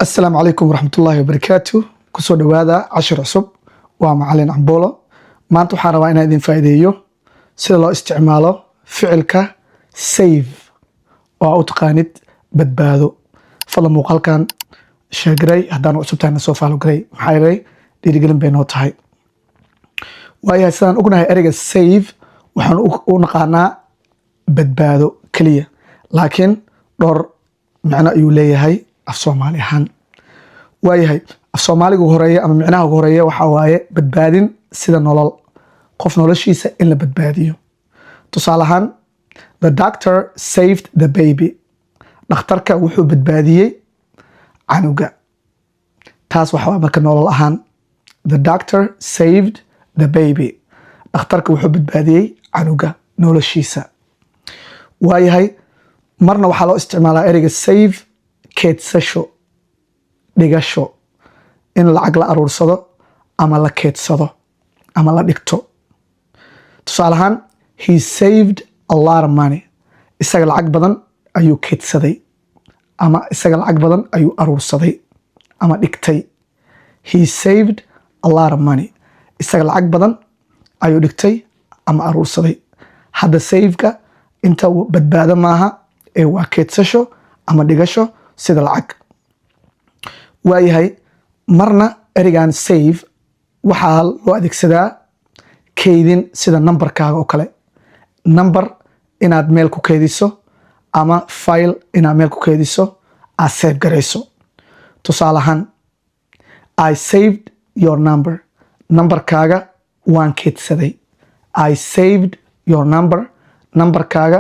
السلام عليكم ورحمة الله وبركاته. كسو دوادا عشر عصب ومعلن عمبولو. ما انتو حاربا انا idin faa'iideeyo sida loo isticmaalo ficilka save oo u taqaanid badbaado. fadlan muuqaalkan sheegay haddaan cusub tahay soo faalo garay maxaa yeelay dhiirigelin bay noo tahay. waayahay sidaan ognahay ereyga save waxaan u naqaanaa badbaado kaliya, laakiin dhowr macno ayuu leeyahay af Soomaali ahaan. waayahay af Soomaaliga ugu horeeya ama macnaha ugu horeeya waxaa waaye badbaadin sida nolol, qof noloshiisa in la badbaadiyo. tusaale ahaan, the doctor saved the baby. dhakhtarka wuxuu badbaadiyey canuga. taas waxa waa marka nolol ahaan. the doctor saved the baby. dhakhtarka wuxuu badbaadiyey canuga noloshiisa. waayahay marna waxaa loo isticmaalaa ereyga save keedsasho, dhigasho, in lacag la aruursado ama la keedsado ama la dhigto. tusaale ahaan, he saved a lot of money. isaga lacag badan ayuu keedsaday ama isaga lacag badan ayuu aruursaday ama dhigtay. he saved a lot of money. isaga lacag badan ayuu dhigtay ama aruursaday. hadda saveka inta badbaado maaha ee waa keedsasho ama dhigasho sida lacag. waayahay marna ereygan save waxaa loo adeegsadaa keydin sida numberkaaga oo kale. number inaad meel ku keediso ama file inaad meel ku keediso aad save garayso. tusaale ahaan, I saved your number. numberkaaga waan keedsaday. I saved your number. numberkaaga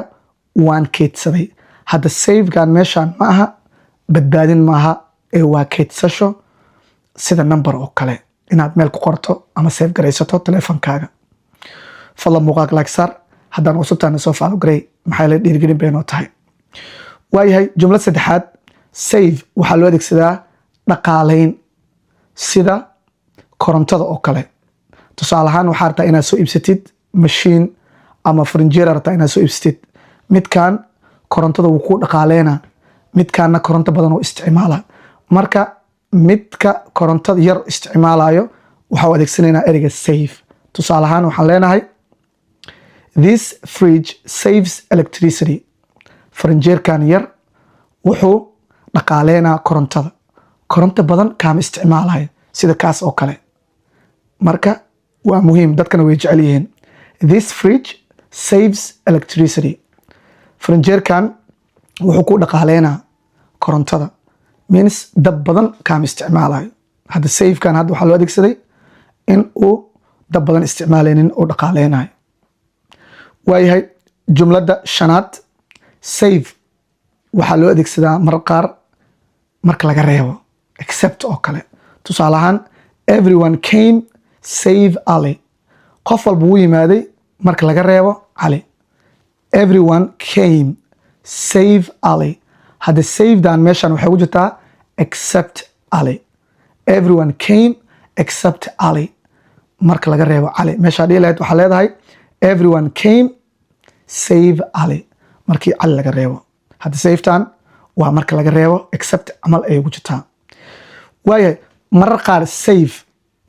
waan keedsaday. hadda savegan meeshaan ma aha badbaadin maaha ee waa keedsasho sida number oo kale inaad meel ku qorto ama save garaysato teleefankaaga. fadlan muuqaalka like saar haddaan cusubtaana soo faalo garay maxaa yeelay dhiirigelin bay noo tahay. waayahay jumlad saddexaad, save waxaa loo adeegsadaa dhaqaalayn sida korontada oo kale. tusaale ahaan, waxaa rabtaa inaad soo iibsatid mashiin ama farinjeer rabtaa inaad soo iibsatid. midkan korontada wuu ku dhaqaaleynaa, midkaana koronto badan oo isticmaala. marka midka korontada yar isticmaalayo waxaa u adeegsanaynaa ereyga save. tusaale ahaan waxaan leenahay, this fridge saves electricity. farinjeerkan yar wuxuu dhaqaaleynaa korontada, koronto badan kaama isticmaalayo sida kaas oo kale. marka waa muhiim, dadkana way jecel yihiin. this fridge saves electricity. farinjeerkan wuxuu ku dhaqaaleynaa korontada, means dab badan kaama isticmaalayo. hadda savekan hadda waxaa loo adeegsaday in uu dab badan isticmaaleynin oo dhaqaaleynayo. waayahay jumladda shanaad, save waxaa loo adeegsadaa mar qaar marka laga reebo except oo kale. tusaale ahaan, everyone came save Ali. qof walba wuu yimaaday marka laga reebo Ali. everyone came save Ali. hadda savedan meeshan waxay ku jirtaa except Ali. everyone came except Ali marka laga reebo Ali. meeshaa dhihi lahayd waxaa leedahay everyone came save Ali markii Ali laga reebo. hadda savetan waa marka laga reebo except camal ayay ku jirtaa. waayahay marar qaar save,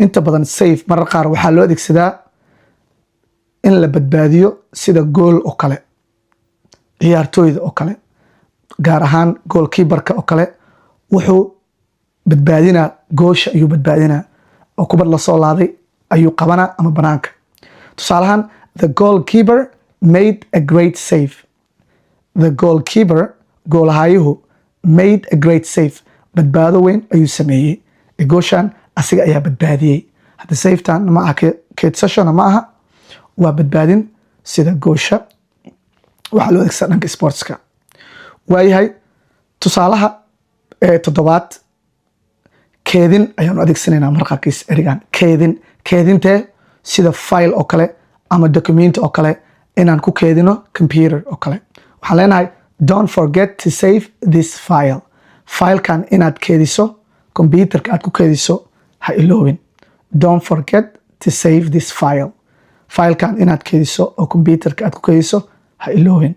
inta badan save marar qaar waxaa loo adeegsadaa in la badbaadiyo sida gool oo kale, ciyaartooyda oo kale, gaar ahaan goalkeeperka oo kale wuxuu badbaadinaa goosha ayuu badbaadinaa oo kubad lasoo laaday ayuu qabanaa ama banaanka. tusaale ahaan, the goalkeeper made a great save. the goalkeeper, goolahayuhu, made a great save. badbaado weyn ayuu sameeyey ee gooshan asiga ayaa badbaadiyey. hadda safetan ma aha keedsashona ma aha, waa badbaadin sida goosha. waxaa loo adeegsadaa dhanka sportska. waayahay tusaalaha toddobaad, keedin ayaanu adeegsanaynaa marqaarkiis erigan keedin. keedintee sida file oo kale ama document oo kale inaan ku keedino computer oo kale. waxaan leenahay, don't forget to save this file. filekan inaad keediso, computerka aad ku keediso ha iloobin. don't forget to save this file. filekan inaad keediso oo computerka aad ku keediso ha iloobin.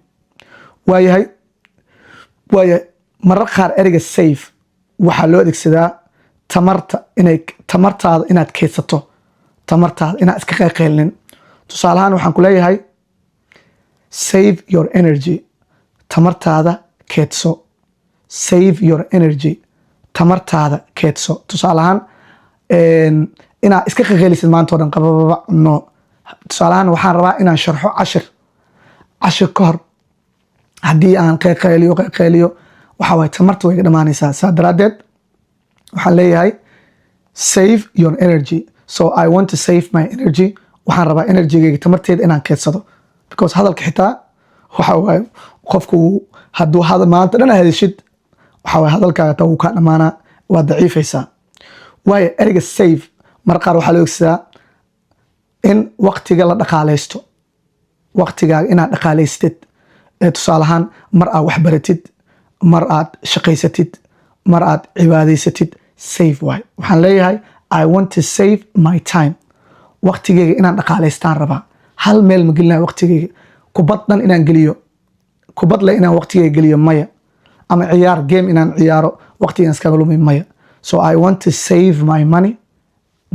waayahay marar qaar ereyga save waxaa loo adeegsadaa tamartaada inaad keedsato, tamartaada inaad iska qayqaylinin. tusaale ahaan waxaan ku leeyahay save your energy, tamartaada keedso. save your energy, tamartaada keedso. tusaale ahaan inaad iska qayqaylisid maanta oo dhan qabababa no. tusaale ahaan waxaan rabaa inaan sharxo cashir ka hor haddii aan qayqayliyo waxaa waaye tamarta way ga dhamaanaysaa. saa daraaddeed waxaan leeyahay save your energy. so I want to save my energy. waxaan rabaa energygayga tamarteeda inaan keedsado, because hadalka xitaa waxa waaye qofku hadduu maanta dhan hadashid waxa waaye hadalkaaga taa wuu kaa dhamaanaa, waa daciifaysaa. waayo ereyga save mar qaar waxaa loo adeegsadaa in waqtiga la dhaqaaleysto, waqtigaaga inaad dhaqaaleystid. tusaale ahaan mar aad wax baratid, mar aad shaqaysatid, mar aad cibaadaysatid, save waaye. waxaan leeyahay I want to save my time. waqtigeyga inaan dhaqaaleystaan rabaa, hal meel ma gelinayo waqtigeyga. kubad dhan inaan geliyo, kubad le inaan waqtigeyga geliyo maya, ama ciyaar game inaan ciyaaro waqtigaan iskaga lumi maya. so I want to save my money,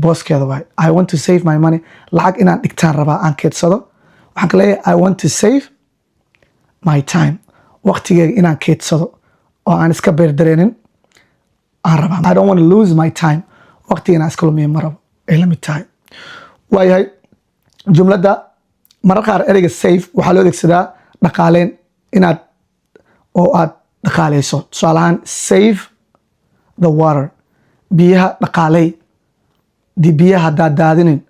booskeeda waaye. I want to save my money, lacag inaan dhigtaan rabaa, aan keedsado. waxaan ka leeyahay I want to save my time, waqtigeyga inaan keedsado oo aan iska beerdareenin aan rabaa. I don't want to lose my time, waqtiga inaan iska lumiyo ma rabo, ay la mid tahay. waayahay jumladda marar qaar ereyga save waxaa loo adeegsadaa dhaqaaleyn, inaad dhaqaaleyso. tusaale ahaan save the water, biyaha dhaqaaley. biyaha haddaad daadinin,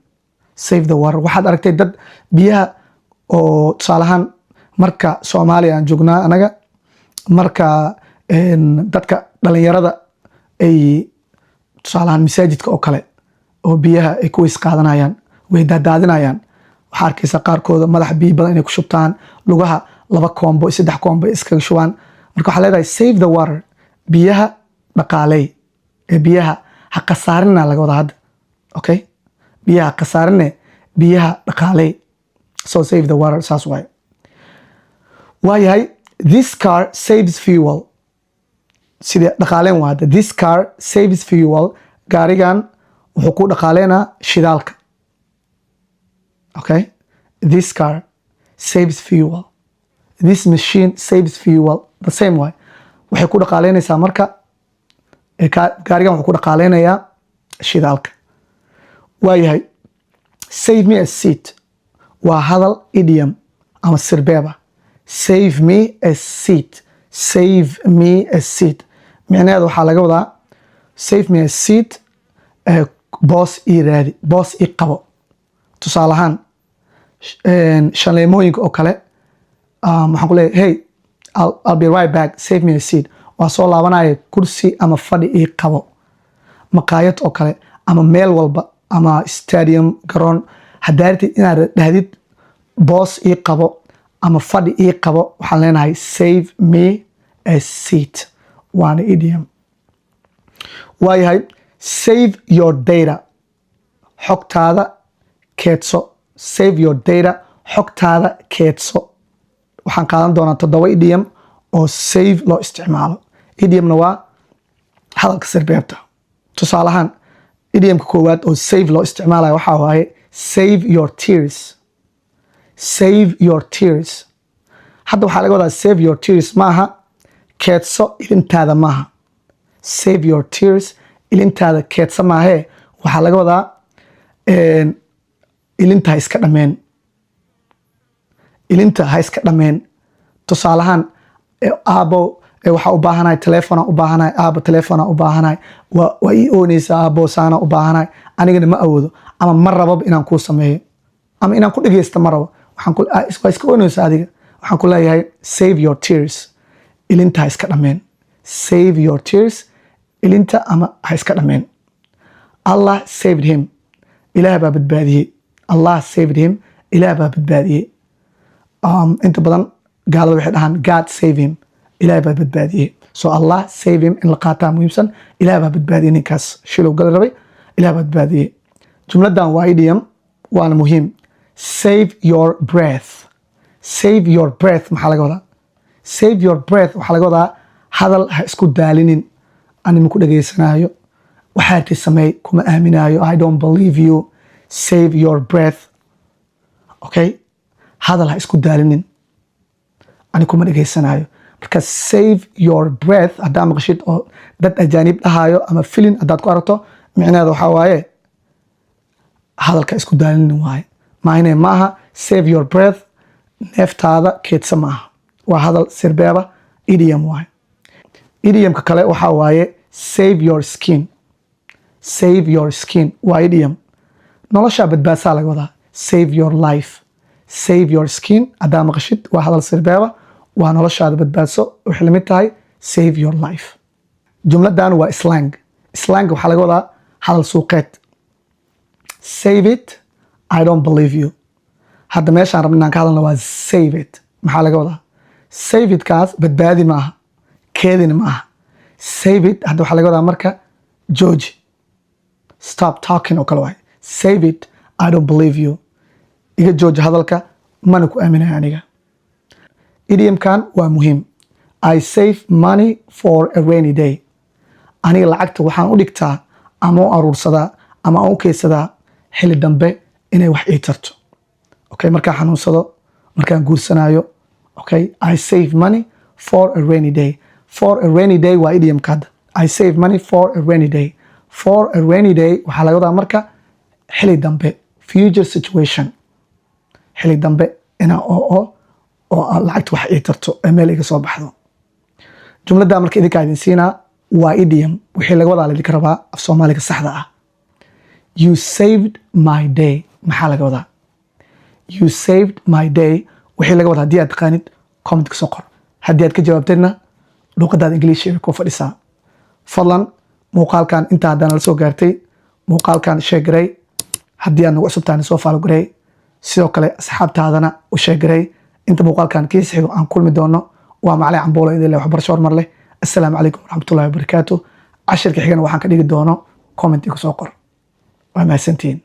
save the water. waxaad aragtay dad biyaha oo tusaale ahaan marka Soomaaliya aan joognaa anaga, marka dadka dhalinyarada ay tusaale ahaan masaajidka oo kale oo biyaha ay ku weys qaadanayaan, way daadaadinayaan. waxaa arkaysa qaarkooda madaxa biyo badan inay ku shubtaan, lugaha 2 koombo 3 koombo iskaga shubaan. marka waxaa leedahay save the water, biyaha dhaqaaley. biyaha ha khasaarinna laga wada hadda, okay? biyaha ha khasaarinne, biyaha dhaqaaley. so save the water, saas waaye. waayahay this car saves fuel, sidee dhaqaaleen waa hadda. this car saves fuel, gaarigan wuxuu ku dhaqaaleynaa shidaalka, okay? this car saves fuel, this machine saves fuel, the same way. waxay ku dhaqaaleynaysaa marka gaarigan wuxuu ku dhaqaaleynayaa shidaalka. waayahay save me a seat waa hadal idiom ama sirbeeba. save me a seat, save me a seat micnaheedu waxaa laga wadaa save me a seat, boos ii raadi, boos ii qabo. tusaale ahaan shaleemooyinka oo kale waxaan ku leeyahay hey I'll be right back, save me a seat. waa soo laabanaya, kursi ama fadhi ii qabo. maqaayad oo kale ama meel walba ama stadium, garoon, haddaa rabtid inaad dhahdid boos ii qabo ama fadhi ii qabo, waxaan leenahay save me a seat, waana idiom. waayahay save your data, xogtaada keedso. save your data, xogtaada keedso. waxaan qaadan doonaa 7 idiom oo save loo isticmaalo. idiomna waa hadalka sirbeebta. tusaale ahaan idiomka koowaad oo save loo isticmaalayo waxaa waaye save your tears, save your tears. hadda waxaa laga wadaa save your tears maaha keedso ilintaada maaha. save your tears, ilintaada keedsa maahee waxaa laga wadaa ilinta ha iska dhameen, ilinta ha iska dhameen. tusaale ahaan aabo waxaa u baahanahay teleefona u baahanahay, aabo teleefona u baahanahay, waa ii oonaysa aabo saana u baahanahay, anigana ma awoodo ama ma rababa inaan kuu sameeyo ama inaan ku dhegeysta ma rabo, waa iska oonaysa adiga. waxaan ku leeyahay save your tears, ilinta ha iska dhameen. save your tears, ilinta ama ha iska dhameen. Allah saved him, ilaah baa badbaadiyey. Allah saved him, ilaah baa badbaadiyey. inta badan gaalada waxay dhahaan God save him, ilaah baa badbaadiyey. so Allah save him in la qaataa muhiimsan, ilaah baa badbaadiyey ninkaas shilow gali rabay, ilaah baa badbaadiyey. jumladan waa idiom waana muhiim. save your breath, save your breath maxaa laga wadaa? save your breath waxaa laga wadaa hadal ha isku daalinin ani maku dhagaysanaayo, waxaati sameey kuma aaminaayo, I don't believe you, save your breath. Okay, hadal ha isku daalinin, ani kuma dhagaysanaayo. Marka save your breath haddaa maqashid oo dad ajaanib dhahaayo ama filin haddaad ku aragto, micnaheeda waxaa waaye hadalka isku daalinin waaye. Maayne maaha save your breath, neeftaada keedsa maaha, waa hadal sirbeeba, idiom waaye. Idiomka kale waxaa waaye save your skin. Save your skin waa idiom, noloshaa badbaadsaa laga wadaa. Save your life, save your skin haddaa maqashid waa hadal sirbeeba, waa noloshaada badbaadso, waxay lamid tahay save your life. Jumladan waa slang. Slang waxaa laga wadaa hadal suuqeed. Save it, I don't believe you. Hadda meeshaan rabna inaan ka hadalna waa save it. Maxaa laga wadaa? Save it kaas badbaadi maaha, keedina maaha. Save it hadda waxaa laga wadaa marka jooji, stop talking oo kale waay. Save it, I don't believe you. Iga jooji hadalka, mana ku aaminaya aniga. Idiomkan waa muhiim. I save money for a rainy day. Aniga lacagta waxaan u dhigtaa ama u aruursadaa ama u keydsadaa xilli dambe inay wax ii tarto. Okay, markaan xanuunsado, markaan guursanaayo. Okay, I save money for a rainy day. For a rainy day waa idiomka hadda. I save money for a rainy day. For a rainy day waxaa laga wadaa marka xilli dambe, future situation. Xilli dambe inaa oo lacagta wax ii tarto ee meel iga soo baxdo. Jumladda marka idinkaa idin siinaa waa idiom, wixii laga wadaa laidinka rabaa af Soomaaliga saxda ah. You saved my day. Maxaa laga wadaa? You saved my day wixii laga wadaa haddii aad taqaanid comment ka soo qor. Haddii aad ka jawaabtayna luqadaada Ingiliishiga ku fadhisaa. Fadlan muuqaalkan intaa haddaan la soo gaartay, muuqaalkan share garay. Haddii aad nagu cusub tahay soo follow garay. Sidoo kale asxaabtaadana u share garay. Inta muuqaalkan kiis xigo aan kulmi doono waa Macalin Camboolo idin leh waxbarasho hormar leh. Assalaamu calaykum waraxmatullaahi wabarakaatuh. Cashirka xigana waxaan ka dhigi doono comment ku soo qor. waa mahadsantihiin.